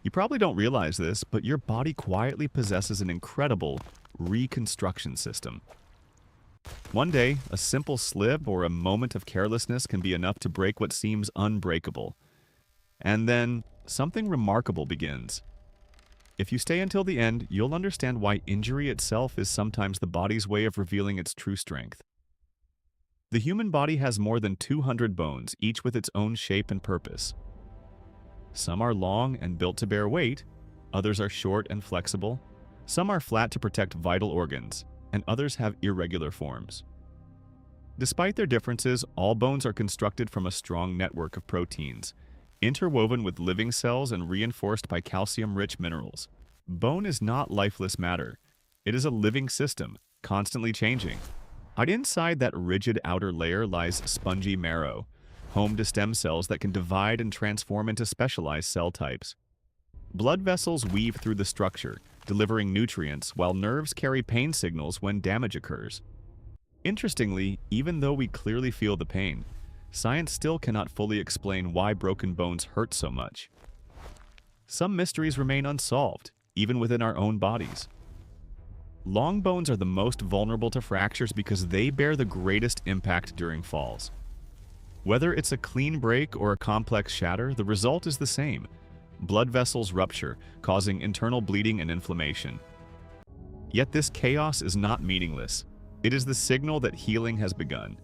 You probably don't realize this, but your body quietly possesses an incredible reconstruction system. One day, a simple slip or a moment of carelessness can be enough to break what seems unbreakable. And then, something remarkable begins. If you stay until the end, you'll understand why injury itself is sometimes the body's way of revealing its true strength. The human body has more than 200 bones, each with its own shape and purpose. Some are long and built to bear weight, others are short and flexible, some are flat to protect vital organs, and others have irregular forms. Despite their differences, all bones are constructed from a strong network of proteins, interwoven with living cells and reinforced by calcium-rich minerals. Bone is not lifeless matter. It is a living system, constantly changing. Inside that rigid outer layer lies spongy marrow, home to stem cells that can divide and transform into specialized cell types. Blood vessels weave through the structure, delivering nutrients, while nerves carry pain signals when damage occurs. Interestingly, even though we clearly feel the pain, science still cannot fully explain why broken bones hurt so much. Some mysteries remain unsolved, even within our own bodies. Long bones are the most vulnerable to fractures because they bear the greatest impact during falls. Whether it's a clean break or a complex shatter, the result is the same. Blood vessels rupture, causing internal bleeding and inflammation. Yet this chaos is not meaningless. It is the signal that healing has begun.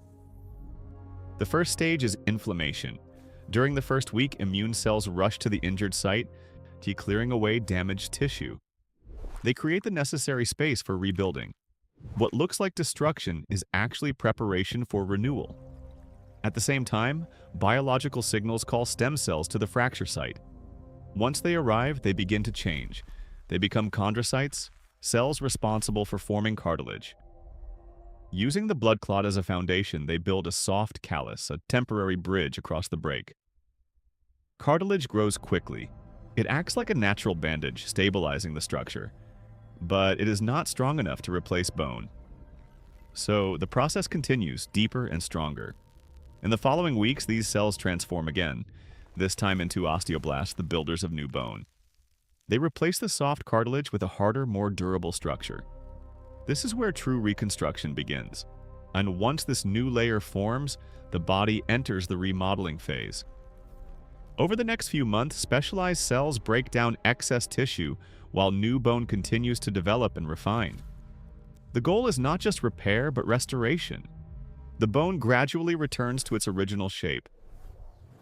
The first stage is inflammation. During the first week, immune cells rush to the injured site, clearing away damaged tissue. They create the necessary space for rebuilding. What looks like destruction is actually preparation for renewal. At the same time, biological signals call stem cells to the fracture site. Once they arrive, they begin to change. They become chondrocytes, cells responsible for forming cartilage. Using the blood clot as a foundation, they build a soft callus, a temporary bridge across the break. Cartilage grows quickly. It acts like a natural bandage, stabilizing the structure. But it is not strong enough to replace bone. So the process continues, deeper and stronger. In the following weeks, these cells transform again, this time into osteoblasts, the builders of new bone. They replace the soft cartilage with a harder, more durable structure. This is where true reconstruction begins. And once this new layer forms, the body enters the remodeling phase. Over the next few months, specialized cells break down excess tissue while new bone continues to develop and refine. The goal is not just repair, but restoration. The bone gradually returns to its original shape.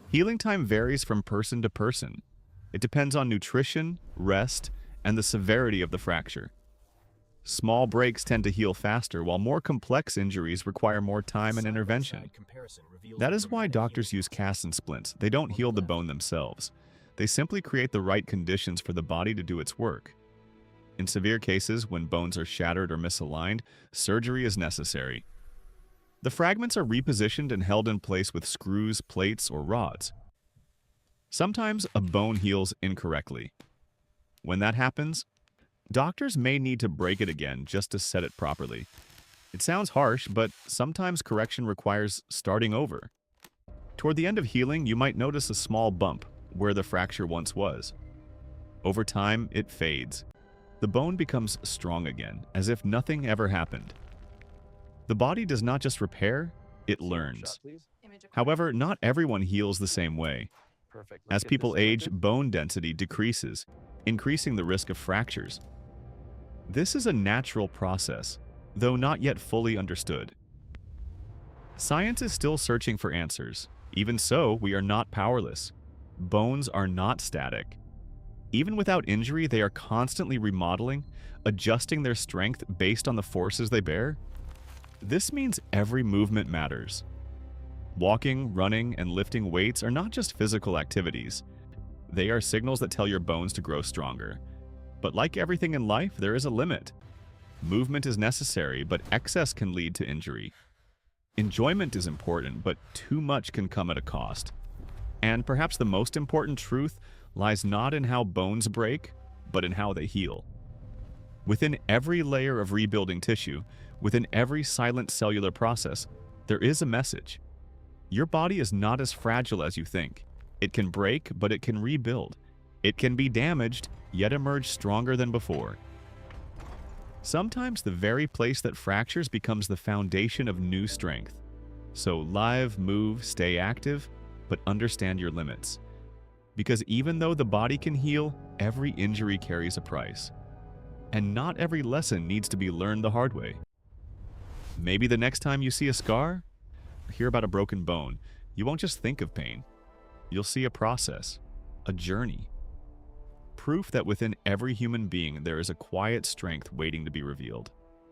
Healing time varies from person to person. It depends on nutrition, rest, and the severity of the fracture. Small breaks tend to heal faster, while more complex injuries require more time and intervention. That is why doctors use casts and splints. They don't heal the bone themselves. They simply create the right conditions for the body to do its work. In severe cases, when bones are shattered or misaligned, surgery is necessary. The fragments are repositioned and held in place with screws, plates, or rods. Sometimes a bone heals incorrectly. When that happens, doctors may need to break it again just to set it properly. It sounds harsh, but sometimes correction requires starting over. Toward the end of healing, you might notice a small bump where the fracture once was. Over time, it fades. The bone becomes strong again, as if nothing ever happened. The body does not just repair, it learns. However, not everyone heals the same way. As people age, bone density decreases, increasing the risk of fractures. This is a natural process, though not yet fully understood. Science is still searching for answers. Even so, we are not powerless. Bones are not static. Even without injury, they are constantly remodeling, adjusting their strength based on the forces they bear. This means every movement matters. Walking, running, and lifting weights are not just physical activities. They are signals that tell your bones to grow stronger. But like everything in life, there is a limit. Movement is necessary, but excess can lead to injury. Enjoyment is important, but too much can come at a cost. And perhaps the most important truth lies not in how bones break, but in how they heal. Within every layer of rebuilding tissue, within every silent cellular process, there is a message. Your body is not as fragile as you think. It can break, but it can rebuild. It can be damaged, yet emerge stronger than before. Sometimes the very place that fractures becomes the foundation of new strength. So live, move, stay active, but understand your limits. Because even though the body can heal, every injury carries a price. And not every lesson needs to be learned the hard way. Maybe the next time you see a scar, hear about a broken bone, you won't just think of pain. You'll see a process, a journey. Proof that within every human being there is a quiet strength waiting to be revealed.